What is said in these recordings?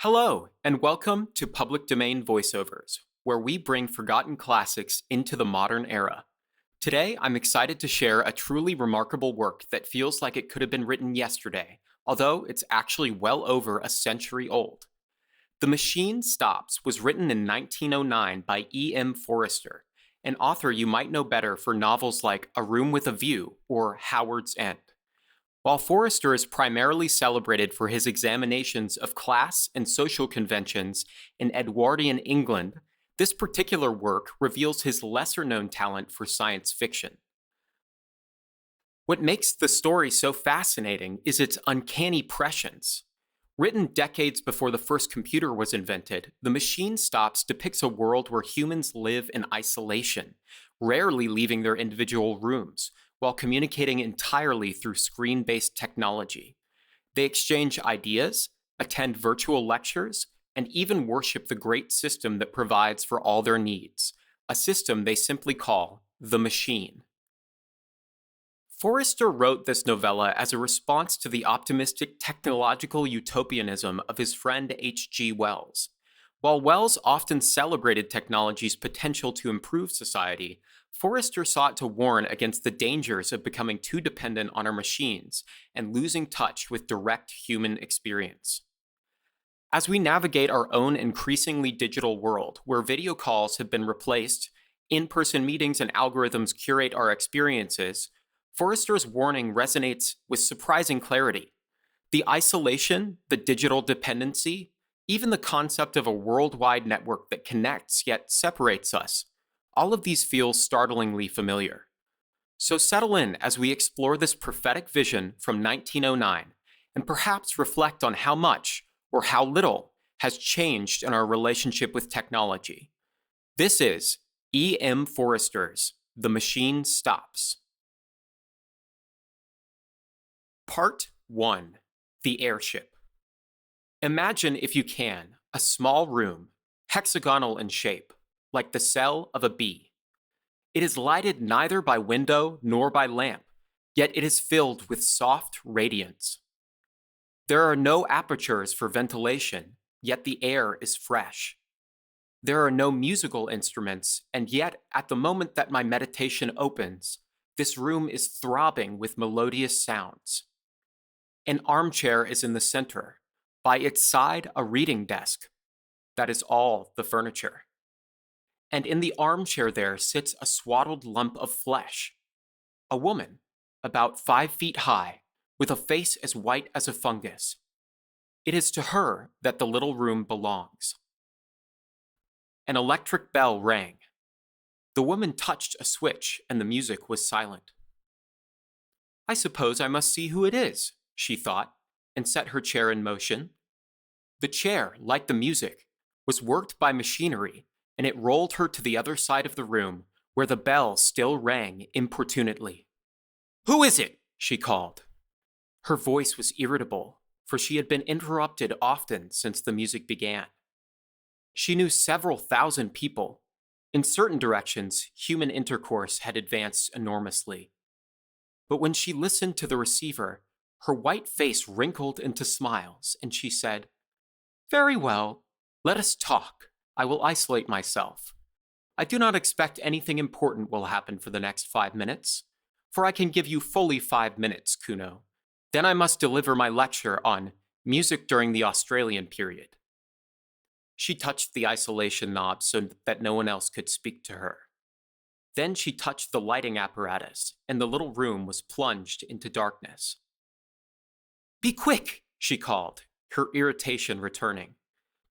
Hello, and welcome to Public Domain Voiceovers, where we bring forgotten classics into the modern era. Today, I'm excited to share a truly remarkable work that feels like it could have been written yesterday, although it's actually well over a century old. The Machine Stops was written in 1909 by E.M. Forster, an author you might know better for novels like A Room with a View or Howard's End. While Forster is primarily celebrated for his examinations of class and social conventions in Edwardian England, this particular work reveals his lesser-known talent for science fiction. What makes the story so fascinating is its uncanny prescience. Written decades before the first computer was invented, The Machine Stops depicts a world where humans live in isolation, rarely leaving their individual rooms, while communicating entirely through screen-based technology. They exchange ideas, attend virtual lectures, and even worship the great system that provides for all their needs, a system they simply call the machine. Forster wrote this novella as a response to the optimistic technological utopianism of his friend H.G. Wells. While Wells often celebrated technology's potential to improve society, Forster sought to warn against the dangers of becoming too dependent on our machines and losing touch with direct human experience. As we navigate our own increasingly digital world, where video calls have been replaced, in-person meetings and algorithms curate our experiences, Forster's warning resonates with surprising clarity. The isolation, the digital dependency, even the concept of a worldwide network that connects yet separates us, all of these feel startlingly familiar. So settle in as we explore this prophetic vision from 1909 and perhaps reflect on how much or how little has changed in our relationship with technology. This is E.M. Forster's The Machine Stops. Part 1. The Airship. Imagine, if you can, a small room, hexagonal in shape, like the cell of a bee. It is lighted neither by window nor by lamp, yet it is filled with soft radiance. There are no apertures for ventilation, yet the air is fresh. There are no musical instruments, and yet at the moment that my meditation opens, this room is throbbing with melodious sounds. An armchair is in the center. By its side, a reading desk. That is all the furniture. And in the armchair there sits a swaddled lump of flesh. A woman, about 5 feet high, with a face as white as a fungus. It is to her that the little room belongs. An electric bell rang. The woman touched a switch and the music was silent. I suppose I must see who it is, she thought, and set her chair in motion. The chair, like the music, was worked by machinery, and it rolled her to the other side of the room, where the bell still rang importunately. "Who is it?" she called. Her voice was irritable, for she had been interrupted often since the music began. She knew several thousand people. In certain directions, human intercourse had advanced enormously. But when she listened to the receiver, her white face wrinkled into smiles, and she said, "Very well, let us talk. I will isolate myself. I do not expect anything important will happen for the next 5 minutes, for I can give you fully 5 minutes, Kuno. Then I must deliver my lecture on music during the Australian period." She touched the isolation knob so that no one else could speak to her. Then she touched the lighting apparatus, and the little room was plunged into darkness. "Be quick," she called, her irritation returning.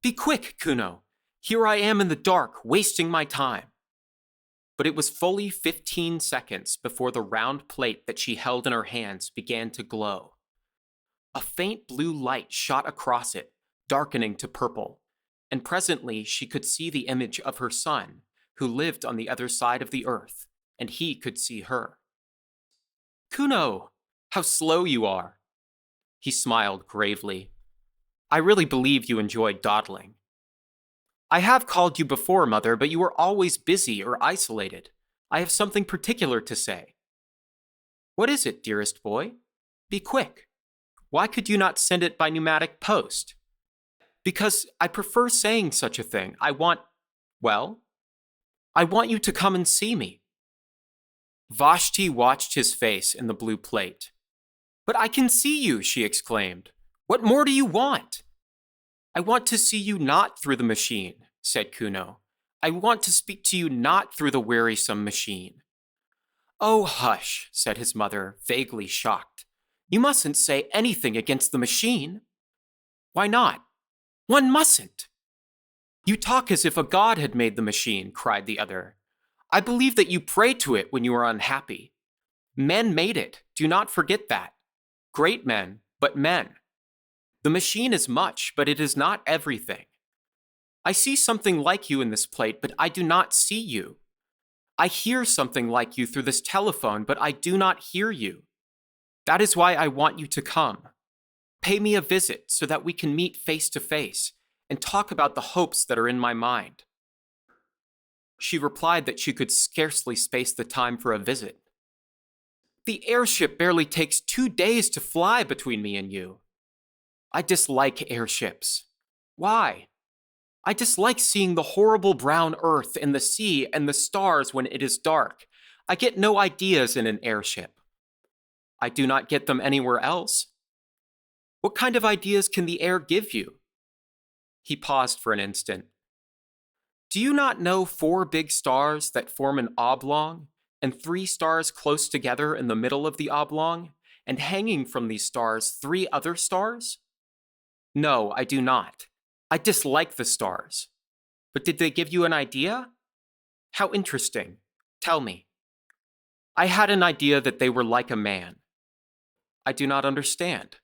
"Be quick, Kuno. Here I am in the dark, wasting my time." But it was fully 15 seconds before the round plate that she held in her hands began to glow. A faint blue light shot across it, darkening to purple, and presently she could see the image of her son, who lived on the other side of the earth, and he could see her. "Kuno, how slow you are." He smiled gravely. "I really believe you enjoy dawdling." "I have called you before, Mother, but you are always busy or isolated. I have something particular to say." "What is it, dearest boy? Be quick. Why could you not send it by pneumatic post?" Because I prefer saying such a thing. Well, I want you to come and see me. Vashti watched his face in the blue plate. But I can see you, she exclaimed. What more do you want? I want to see you not through the machine, said Kuno. I want to speak to you not through the wearisome machine. Oh, hush, said his mother, vaguely shocked. You mustn't say anything against the machine. Why not? One mustn't. You talk as if a god had made the machine, cried the other. I believe that you pray to it when you are unhappy. Men made it, do not forget that. Great men, but men. The machine is much, but it is not everything. I see something like you in this plate, but I do not see you. I hear something like you through this telephone, but I do not hear you. That is why I want you to come. Pay me a visit so that we can meet face to face and talk about the hopes that are in my mind. She replied that she could scarcely space the time for a visit. The airship barely takes 2 days to fly between me and you. I dislike airships. Why? I dislike seeing the horrible brown earth and the sea and the stars when it is dark. I get no ideas in an airship. I do not get them anywhere else. What kind of ideas can the air give you? He paused for an instant. Do you not know 4 big stars that form an oblong, and 3 stars close together in the middle of the oblong, and hanging from these stars 3 other stars? No, I do not. I dislike the stars. But did they give you an idea? How interesting. Tell me. I had an idea that they were like a man. I do not understand.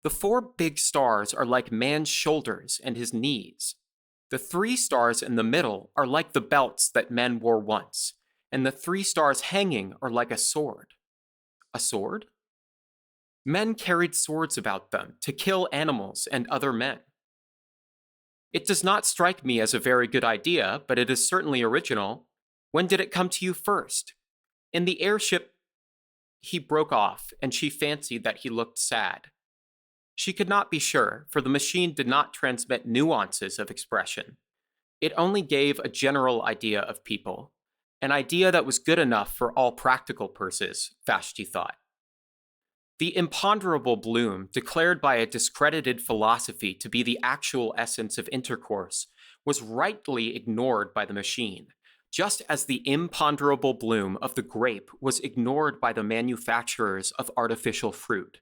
The 4 big stars are like man's shoulders and his knees. The 3 stars in the middle are like the belts that men wore once, and the 3 stars hanging are like a sword. A sword? Men carried swords about them to kill animals and other men. It does not strike me as a very good idea, but it is certainly original. When did it come to you first? In the airship. He broke off, and she fancied that he looked sad. She could not be sure, for the machine did not transmit nuances of expression. It only gave a general idea of people, an idea that was good enough for all practical purposes, Vashti thought. The imponderable bloom, declared by a discredited philosophy to be the actual essence of intercourse, was rightly ignored by the machine, just as the imponderable bloom of the grape was ignored by the manufacturers of artificial fruit.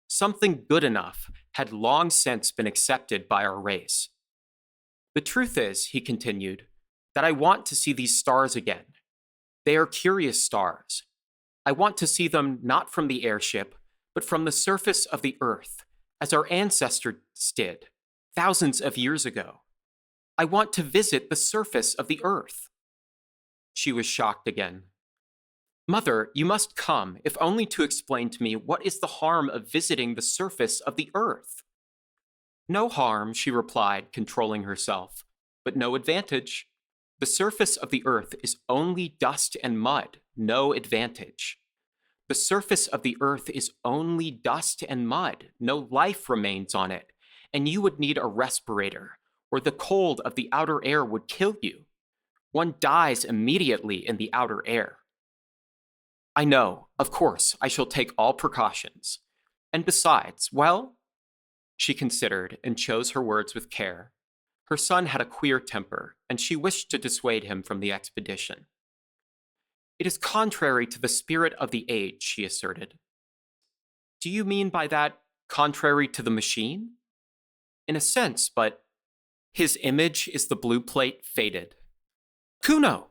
Something good enough had long since been accepted by our race. The truth is, he continued, that I want to see these stars again. They are curious stars. I want to see them not from the airship, but from the surface of the earth, as our ancestors did, thousands of years ago. I want to visit the surface of the earth. She was shocked again. Mother, you must come, if only to explain to me what is the harm of visiting the surface of the earth. No harm, she replied, controlling herself, but no advantage. The surface of the earth is only dust and mud, no advantage. The surface of the earth is only dust and mud, no life remains on it, and you would need a respirator, or the cold of the outer air would kill you. One dies immediately in the outer air. I know, of course, I shall take all precautions. And besides, well, she considered and chose her words with care. Her son had a queer temper, and she wished to dissuade him from the expedition. It is contrary to the spirit of the age, she asserted. Do you mean by that contrary to the machine? In a sense, but his image is the blue plate faded. Kuno!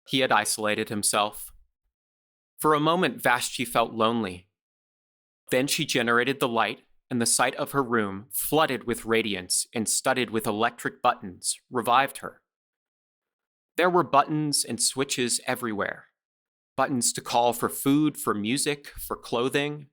He had isolated himself. For a moment, Vashti felt lonely. Then she generated the light, and the sight of her room, flooded with radiance and studded with electric buttons, revived her. There were buttons and switches everywhere. Buttons to call for food, for music, for clothing.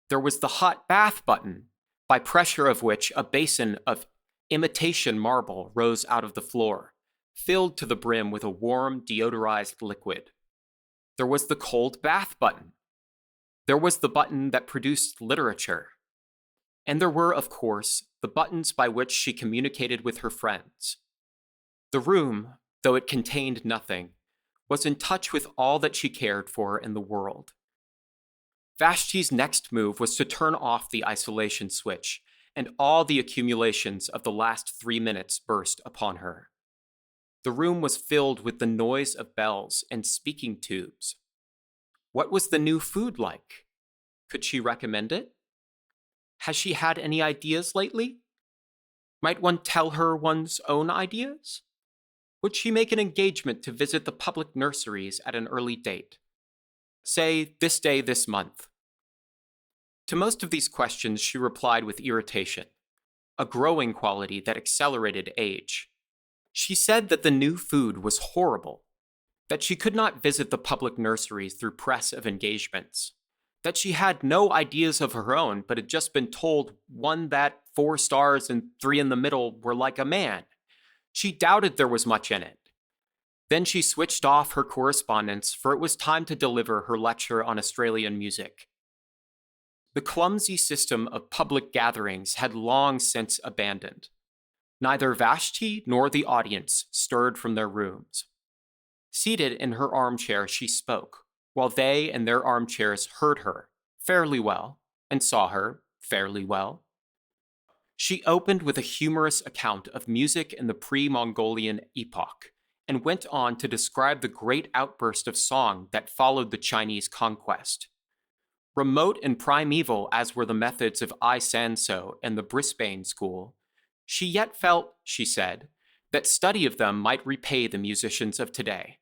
There was the hot bath button, by pressure of which a basin of imitation marble rose out of the floor, filled to the brim with a warm, deodorized liquid. There was the cold bath button. There was the button that produced literature. And there were, of course, the buttons by which she communicated with her friends. The room, though it contained nothing, was in touch with all that she cared for in the world. Vashti's next move was to turn off the isolation switch, and all the accumulations of the last 3 minutes burst upon her. The room was filled with the noise of bells and speaking tubes. What was the new food like? Could she recommend it? Has she had any ideas lately? Might one tell her one's own ideas? Would she make an engagement to visit the public nurseries at an early date? Say, this day, this month. To most of these questions, she replied with irritation, a growing quality that accelerated age. She said that the new food was horrible, that she could not visit the public nurseries through press of engagements, that she had no ideas of her own, but had just been told one that 4 stars and 3 in the middle were like a man. She doubted there was much in it. Then she switched off her correspondence, for it was time to deliver her lecture on Australian music. The clumsy system of public gatherings had long since abandoned. Neither Vashti nor the audience stirred from their rooms. Seated in her armchair, she spoke, while they in their armchairs heard her fairly well and saw her fairly well. She opened with a humorous account of music in the pre-Mongolian epoch and went on to describe the great outburst of song that followed the Chinese conquest. Remote and primeval as were the methods of I Sanso and the Brisbane school, she yet felt, she said, that study of them might repay the musicians of today.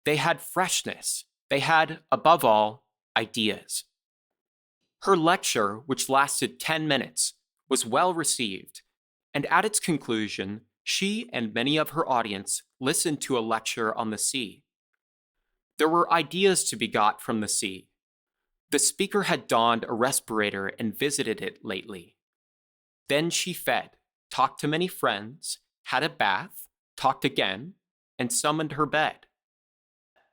They had freshness. They had, above all, ideas. Her lecture, which lasted 10 minutes, was well received, and at its conclusion, she and many of her audience listened to a lecture on the sea. There were ideas to be got from the sea. The speaker had donned a respirator and visited it lately. Then she fed, talked to many friends, had a bath, talked again, and summoned her bed.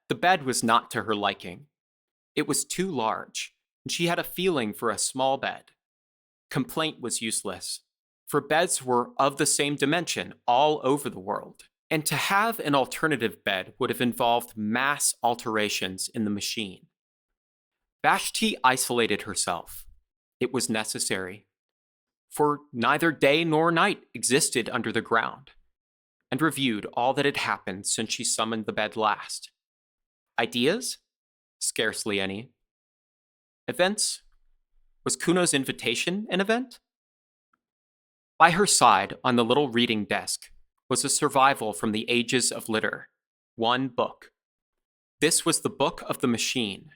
The bed was not to her liking. It was too large, and she had a feeling for a small bed. Complaint was useless, for beds were of the same dimension all over the world, and to have an alternative bed would have involved mass alterations in the machine. Vashti isolated herself. It was necessary, for neither day nor night existed under the ground, and reviewed all that had happened since she summoned the bed last. Ideas? Scarcely any. Events? Was Kuno's invitation an event? By her side, on the little reading desk, was a survival from the ages of litter. One book. This was the Book of the Machine.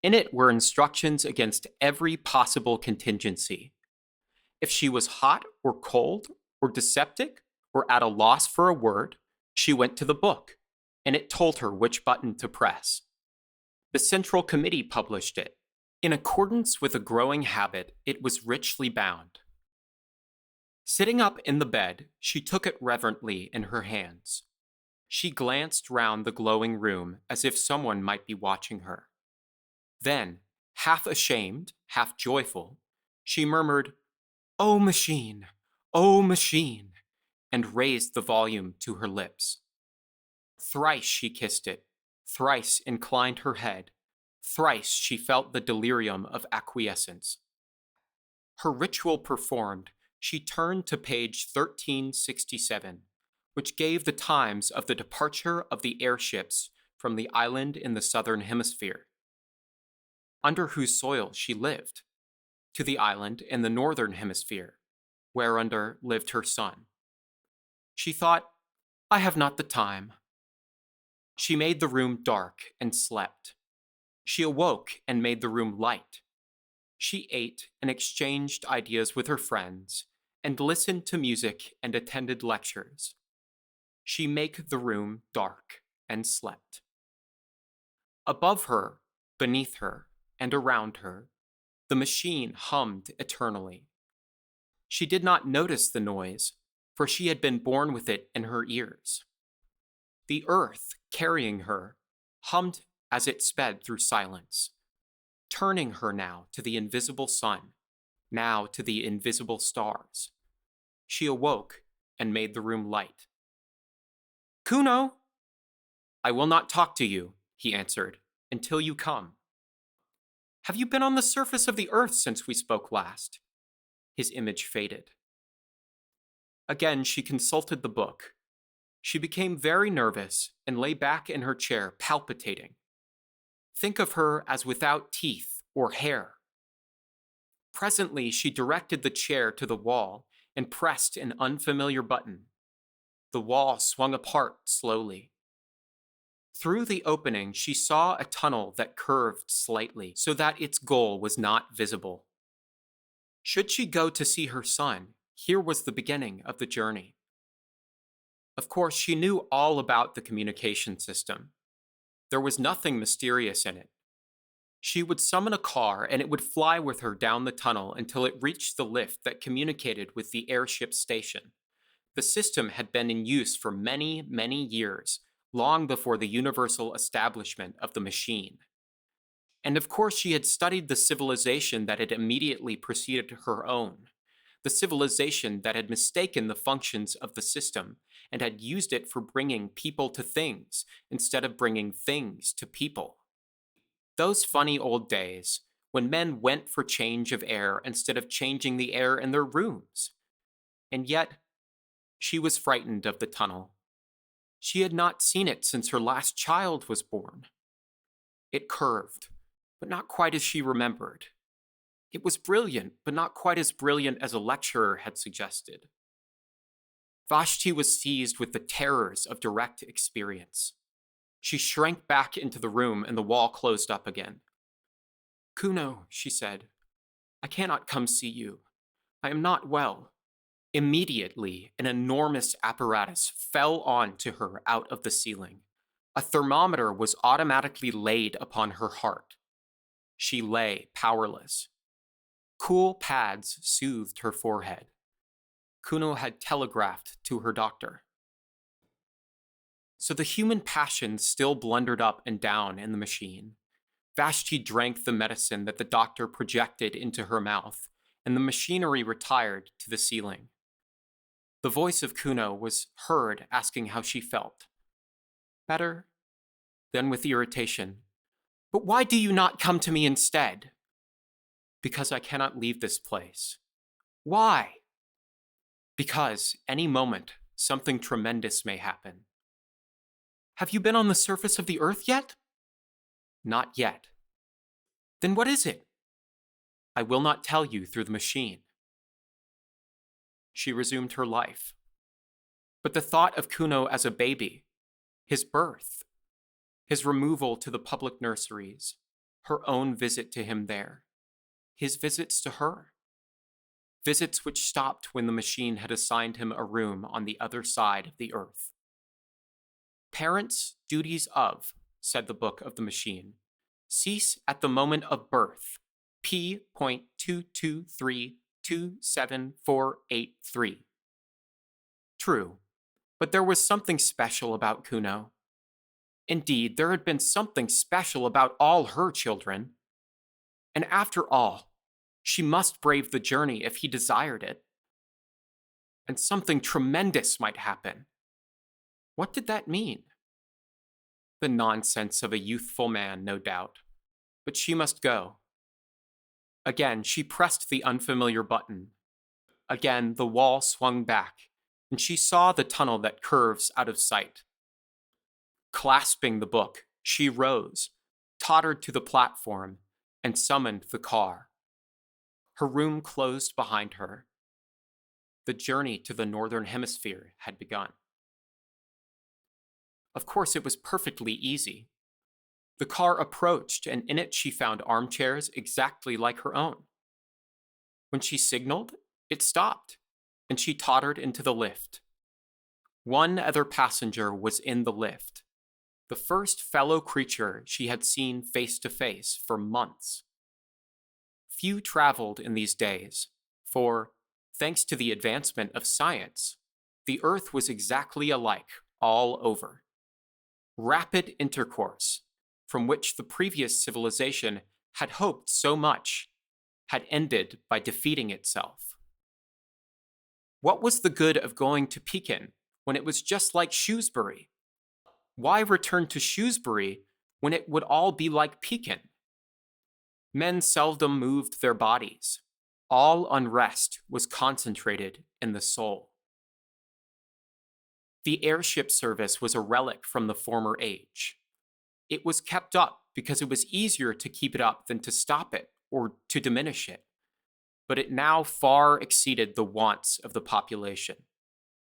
In it were instructions against every possible contingency. If she was hot or cold or dyspeptic or at a loss for a word, she went to the book, and it told her which button to press. The Central Committee published it. In accordance with a growing habit, it was richly bound. Sitting up in the bed, she took it reverently in her hands. She glanced round the glowing room as if someone might be watching her. Then, half ashamed, half joyful, she murmured, "Oh, machine, oh, machine," and raised the volume to her lips. Thrice she kissed it, thrice inclined her head, thrice she felt the delirium of acquiescence. Her ritual performed, she turned to page 1367, which gave the times of the departure of the airships from the island in the southern hemisphere, under whose soil she lived, to the island in the northern hemisphere, whereunder lived her son. She thought, "I have not the time." She made the room dark and slept. She awoke and made the room light. She ate and exchanged ideas with her friends, and listened to music and attended lectures. She made the room dark and slept. Above her, beneath her, and around her, the machine hummed eternally. She did not notice the noise, for she had been born with it in her ears. The earth, carrying her, hummed as it sped through silence, turning her now to the invisible sun, now to the invisible stars. She awoke and made the room light. "Kuno!" "I will not talk to you," he answered, "until you come." "Have you been on the surface of the earth since we spoke last?" His image faded. Again, she consulted the book. She became very nervous and lay back in her chair, palpitating. Think of her as without teeth or hair. Presently, she directed the chair to the wall and pressed an unfamiliar button. The wall swung apart slowly. Through the opening, she saw a tunnel that curved slightly so that its goal was not visible. Should she go to see her son, here was the beginning of the journey. Of course, she knew all about the communication system. There was nothing mysterious in it. She would summon a car and it would fly with her down the tunnel until it reached the lift that communicated with the airship station. The system had been in use for many, many years, long before the universal establishment of the machine. And of course, she had studied the civilization that had immediately preceded her own, the civilization that had mistaken the functions of the system and had used it for bringing people to things instead of bringing things to people. Those funny old days when men went for change of air instead of changing the air in their rooms. And yet, she was frightened of the tunnel. She had not seen it since her last child was born. It curved, but not quite as she remembered. It was brilliant, but not quite as brilliant as a lecturer had suggested. Vashti was seized with the terrors of direct experience. She shrank back into the room and the wall closed up again. "Kuno," she said, "I cannot come see you. I am not well." Immediately, an enormous apparatus fell on to her out of the ceiling. A thermometer was automatically laid upon her heart. She lay powerless. Cool pads soothed her forehead. Kuno had telegraphed to her doctor. So the human passions still blundered up and down in the machine. Vashti drank the medicine that the doctor projected into her mouth, and the machinery retired to the ceiling. The voice of Kuno was heard asking how she felt. Better? Then with irritation, "But why do you not come to me instead?" "Because I cannot leave this place." "Why?" "Because any moment something tremendous may happen." "Have you been on the surface of the earth yet?" "Not yet." "Then what is it?" "I will not tell you through the machine." She resumed her life. But the thought of Kuno as a baby, his birth, his removal to the public nurseries, her own visit to him there, his visits to her, visits which stopped when the machine had assigned him a room on the other side of the earth. "Parents' duties of," said the book of the machine, "cease at the moment of birth, P.223274883. True, but there was something special about Kuno. Indeed, there had been something special about all her children. And after all, she must brave the journey if he desired it. And something tremendous might happen. What did that mean? The nonsense of a youthful man, no doubt. But she must go. Again, she pressed the unfamiliar button. Again, the wall swung back, and she saw the tunnel that curves out of sight. Clasping the book, she rose, tottered to the platform, and summoned the car. Her room closed behind her. The journey to the Northern Hemisphere had begun. Of course, it was perfectly easy. The car approached, and in it she found armchairs exactly like her own. When she signaled, it stopped, and she tottered into the lift. One other passenger was in the lift, the first fellow creature she had seen face to face for months. Few traveled in these days, for, thanks to the advancement of science, the Earth was exactly alike all over. Rapid intercourse, from which the previous civilization had hoped so much, had ended by defeating itself. What was the good of going to Pekin when it was just like Shrewsbury? Why return to Shrewsbury when it would all be like Pekin? Men seldom moved their bodies. All unrest was concentrated in the soul. The airship service was a relic from the former age. It was kept up because it was easier to keep it up than to stop it or to diminish it. But it now far exceeded the wants of the population.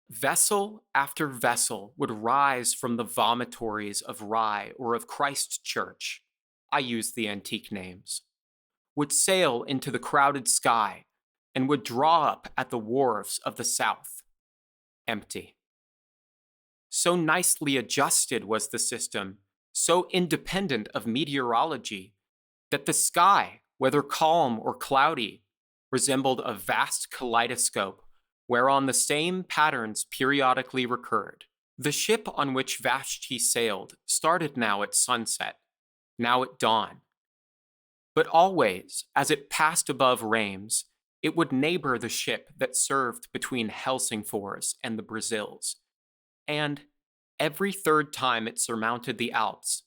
Vessel after vessel would rise from the vomitories of Rye or of Christ Church, I use the antique names, would sail into the crowded sky and would draw up at the wharves of the south, empty. So nicely adjusted was the system, so independent of meteorology, that the sky, whether calm or cloudy, resembled a vast kaleidoscope whereon the same patterns periodically recurred. The ship on which Vashti sailed started now at sunset, now at dawn. But always, as it passed above Reims, it would neighbor the ship that served between Helsingfors and the Brazils. And every third time it surmounted the Alps,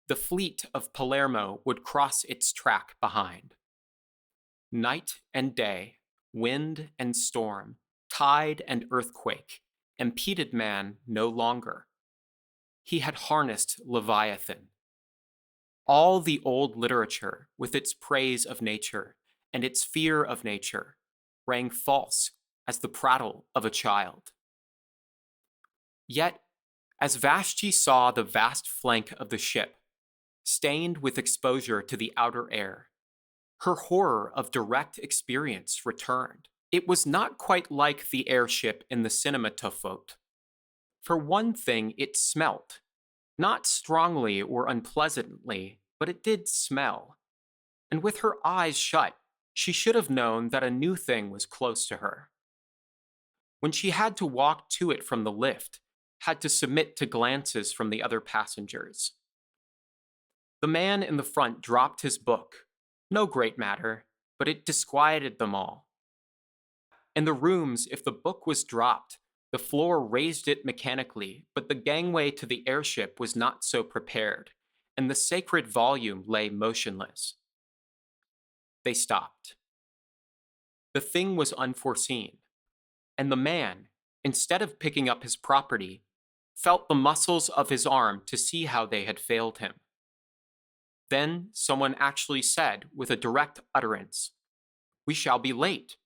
the fleet of Palermo would cross its track behind. Night and day, wind and storm, tide and earthquake, impeded man no longer. He had harnessed Leviathan. All the old literature, with its praise of nature and its fear of nature, rang false as the prattle of a child. Yet, as Vashti saw the vast flank of the ship, stained with exposure to the outer air, her horror of direct experience returned. It was not quite like the airship in the cinematophote. For one thing, it smelt. Not strongly or unpleasantly, but it did smell. And with her eyes shut, she should have known that a new thing was close to her. When she had to walk to it from the lift, had to submit to glances from the other passengers. The man in the front dropped his book. No great matter, but it disquieted them all. In the rooms, if the book was dropped, the floor raised it mechanically, but the gangway to the airship was not so prepared, and the sacred volume lay motionless. They stopped. The thing was unforeseen, and the man, instead of picking up his property, felt the muscles of his arm to see how they had failed him. Then someone actually said, with a direct utterance, "We shall be late."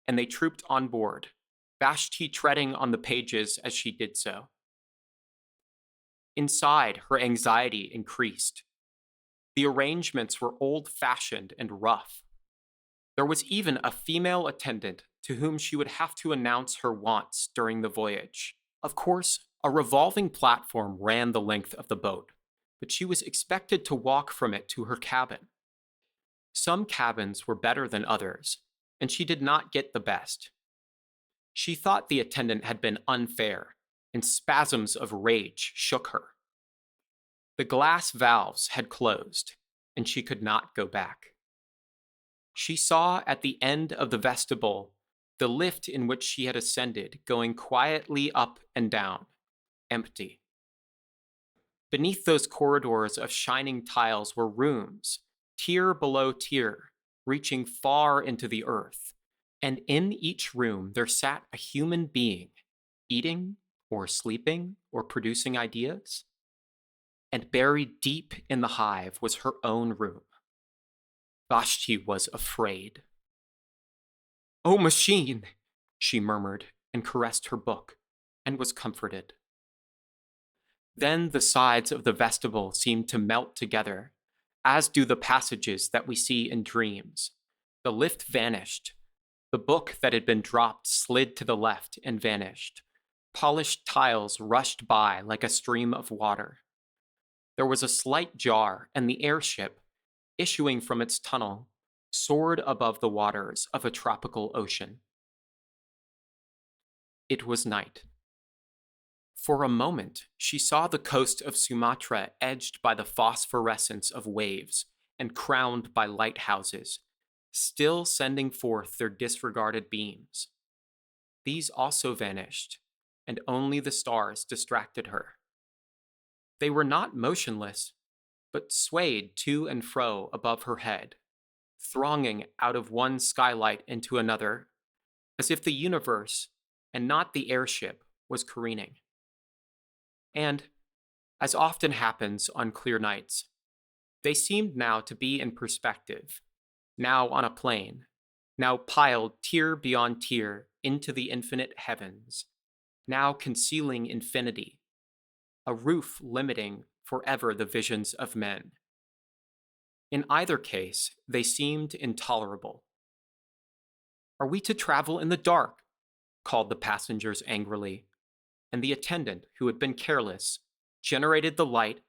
And they trooped on board, Vashti treading on the pages as she did so. Inside, her anxiety increased. The arrangements were old-fashioned and rough. There was even a female attendant to whom she would have to announce her wants during the voyage. Of course, a revolving platform ran the length of the boat, but she was expected to walk from it to her cabin. Some cabins were better than others, and she did not get the best. She thought the attendant had been unfair, and spasms of rage shook her. The glass valves had closed, and she could not go back. She saw at the end of the vestibule the lift in which she had ascended going quietly up and down, empty. Beneath those corridors of shining tiles were rooms, tier below tier, reaching far into the earth, and in each room there sat a human being, eating or sleeping or producing ideas. And buried deep in the hive was her own room. Vashti was afraid. "Oh, machine," she murmured and caressed her book, and was comforted. Then the sides of the vestibule seemed to melt together, as do the passages that we see in dreams. The lift vanished. The book that had been dropped slid to the left and vanished. Polished tiles rushed by like a stream of water. There was a slight jar, and the airship, issuing from its tunnel, soared above the waters of a tropical ocean. It was night. For a moment, she saw the coast of Sumatra edged by the phosphorescence of waves and crowned by lighthouses, still sending forth their disregarded beams. These also vanished, and only the stars distracted her. They were not motionless, but swayed to and fro above her head, thronging out of one skylight into another, as if the universe, and not the airship, was careening. And, as often happens on clear nights, they seemed now to be in perspective, now on a plane, now piled tier beyond tier into the infinite heavens, now concealing infinity, a roof limiting forever the visions of men. In either case, they seemed intolerable. "Are we to travel in the dark?" called the passengers angrily, and the attendant, who had been careless, generated the light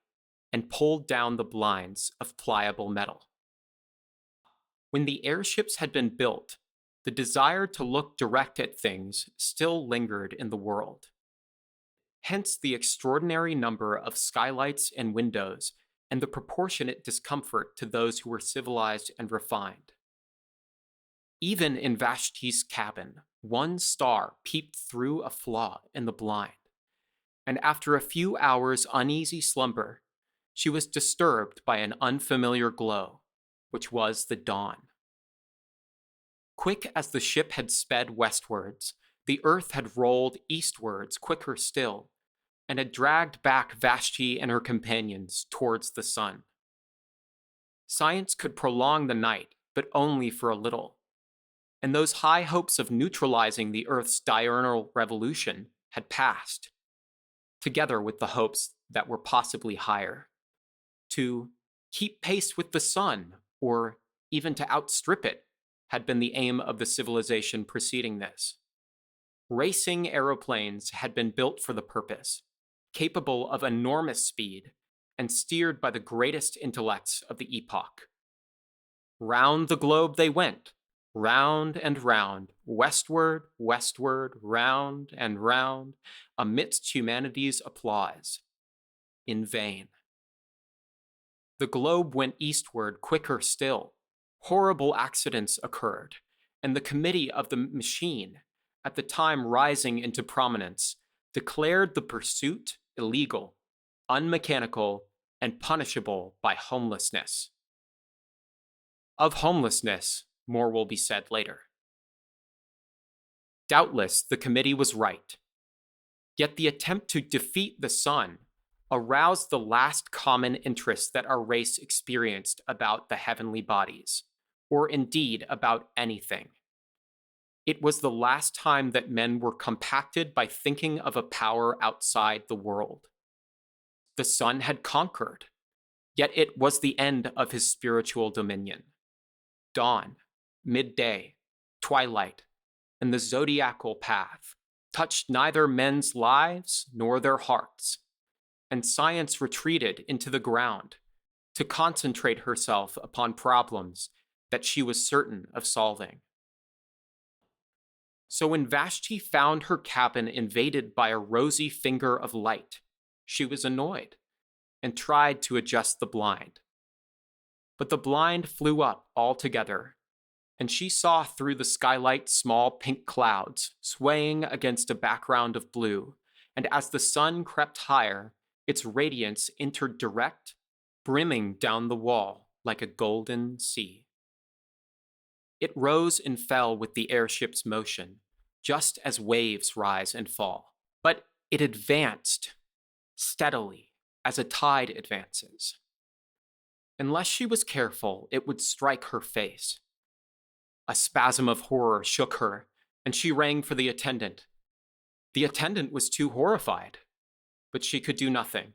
and pulled down the blinds of pliable metal. When the airships had been built, the desire to look direct at things still lingered in the world. Hence the extraordinary number of skylights and windows and the proportionate discomfort to those who were civilized and refined. Even in Vashti's cabin, one star peeped through a flaw in the blind, and after a few hours' uneasy slumber, she was disturbed by an unfamiliar glow, which was the dawn. Quick as the ship had sped westwards, the earth had rolled eastwards quicker still, and had dragged back Vashti and her companions towards the sun. Science could prolong the night, but only for a little, and those high hopes of neutralizing the Earth's diurnal revolution had passed, together with the hopes that were possibly higher. To keep pace with the sun, or even to outstrip it, had been the aim of the civilization preceding this. Racing aeroplanes had been built for the purpose, capable of enormous speed and steered by the greatest intellects of the epoch. Round the globe they went, round and round, westward, westward, round and round, amidst humanity's applause. In vain. The globe went eastward quicker still. Horrible accidents occurred, and the committee of the machine, at the time rising into prominence, declared the pursuit illegal, unmechanical, and punishable by homelessness. Of homelessness, more will be said later. Doubtless, the committee was right. Yet the attempt to defeat the sun aroused the last common interest that our race experienced about the heavenly bodies, or indeed about anything. It was the last time that men were compacted by thinking of a power outside the world. The sun had conquered, yet it was the end of his spiritual dominion. Dawn, midday, twilight, and the zodiacal path touched neither men's lives nor their hearts, and science retreated into the ground to concentrate herself upon problems that she was certain of solving. So when Vashti found her cabin invaded by a rosy finger of light, she was annoyed and tried to adjust the blind. But the blind flew up altogether, and she saw through the skylight small pink clouds swaying against a background of blue, and as the sun crept higher, its radiance entered direct, brimming down the wall like a golden sea. It rose and fell with the airship's motion, just as waves rise and fall. But it advanced steadily as a tide advances. Unless she was careful, it would strike her face. A spasm of horror shook her, and she rang for the attendant. The attendant was too horrified, but she could do nothing.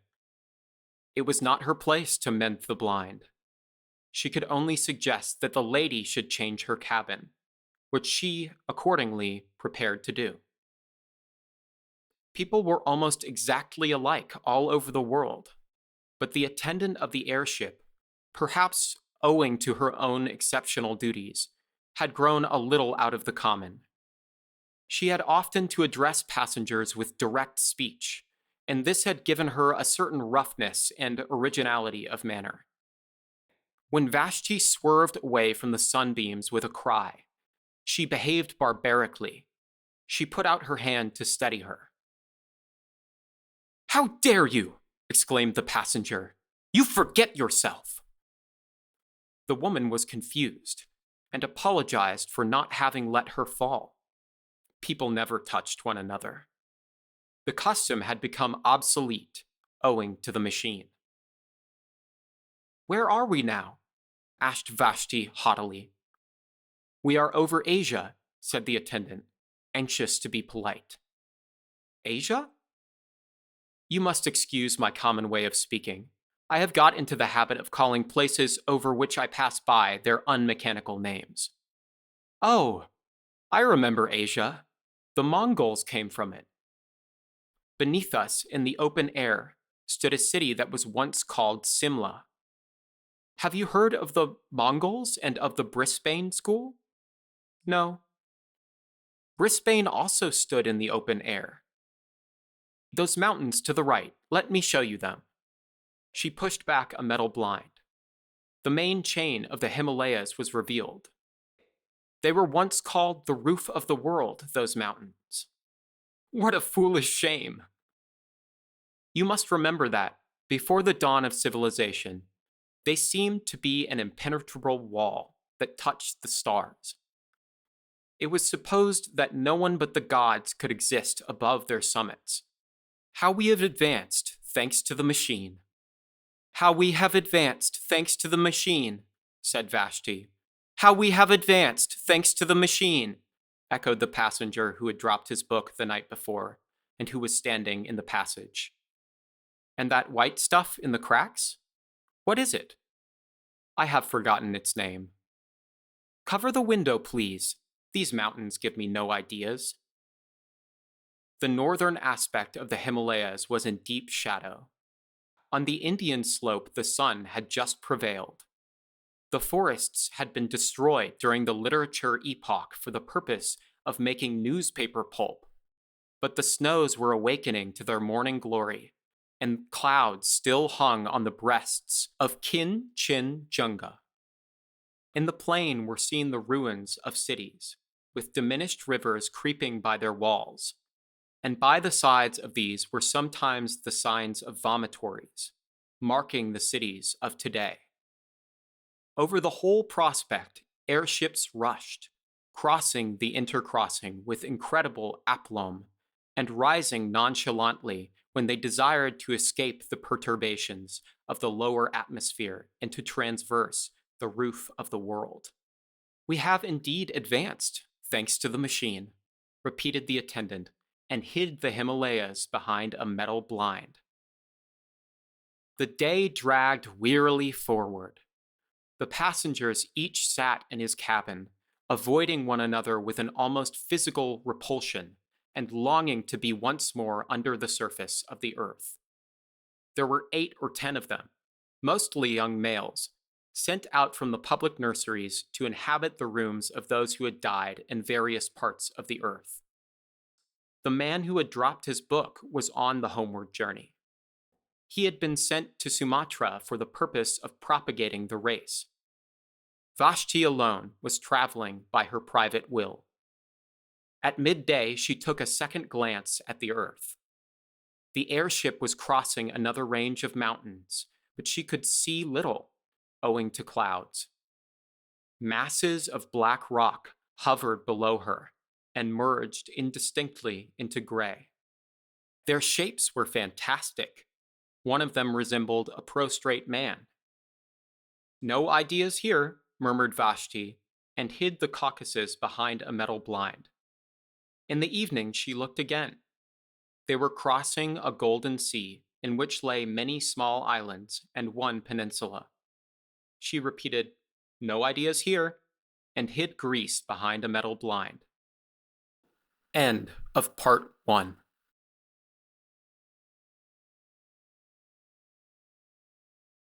It was not her place to mend the blind. She could only suggest that the lady should change her cabin, which she accordingly prepared to do. People were almost exactly alike all over the world, but the attendant of the airship, perhaps owing to her own exceptional duties, had grown a little out of the common. She had often to address passengers with direct speech, and this had given her a certain roughness and originality of manner. When Vashti swerved away from the sunbeams with a cry, she behaved barbarically. She put out her hand to steady her. "How dare you!" exclaimed the passenger. "You forget yourself!" The woman was confused and apologized for not having let her fall. People never touched one another. The custom had become obsolete owing to the machine. "Where are we now?" asked Vashti haughtily. "We are over Asia," said the attendant, anxious to be polite. "Asia?" "You must excuse my common way of speaking. I have got into the habit of calling places over which I pass by their unmechanical names." "Oh, I remember Asia. The Mongols came from it." Beneath us, in the open air, stood a city that was once called Simla. "Have you heard of the Mongols and of the Brisbane school?" "No." "Brisbane also stood in the open air. Those mountains to the right, let me show you them." She pushed back a metal blind. The main chain of the Himalayas was revealed. "They were once called the roof of the world, those mountains." "What a foolish shame!" "You must remember that, before the dawn of civilization, they seemed to be an impenetrable wall that touched the stars. It was supposed that no one but the gods could exist above their summits. How we have advanced, thanks to the machine." "How we have advanced, thanks to the machine," said Vashti. "How we have advanced, thanks to the machine," echoed the passenger who had dropped his book the night before and who was standing in the passage. "And that white stuff in the cracks? What is it?" "I have forgotten its name." "Cover the window, please. These mountains give me no ideas." The northern aspect of the Himalayas was in deep shadow. On the Indian slope, the sun had just prevailed. The forests had been destroyed during the literature epoch for the purpose of making newspaper pulp, but the snows were awakening to their morning glory, and clouds still hung on the breasts of Kinchinjunga. In the plain were seen the ruins of cities, with diminished rivers creeping by their walls, and by the sides of these were sometimes the signs of vomitories, marking the cities of today. Over the whole prospect, airships rushed, crossing the intercrossing with incredible aplomb, and rising nonchalantly when they desired to escape the perturbations of the lower atmosphere and to transverse the roof of the world. "We have indeed advanced, thanks to the machine," repeated the attendant, and hid the Himalayas behind a metal blind. The day dragged wearily forward. The passengers each sat in his cabin, avoiding one another with an almost physical repulsion and longing to be once more under the surface of the earth. There were 8 or 10 of them, mostly young males, sent out from the public nurseries to inhabit the rooms of those who had died in various parts of the earth. The man who had dropped his book was on the homeward journey. He had been sent to Sumatra for the purpose of propagating the race. Vashti alone was traveling by her private will. At midday, she took a second glance at the earth. The airship was crossing another range of mountains, but she could see little, owing to clouds. Masses of black rock hovered below her and merged indistinctly into gray. Their shapes were fantastic. One of them resembled a prostrate man. "No ideas here," murmured Vashti, and hid the Caucasus behind a metal blind. In the evening, she looked again. They were crossing a golden sea in which lay many small islands and one peninsula. She repeated, "No ideas here," and hid Greece behind a metal blind. End of part 1.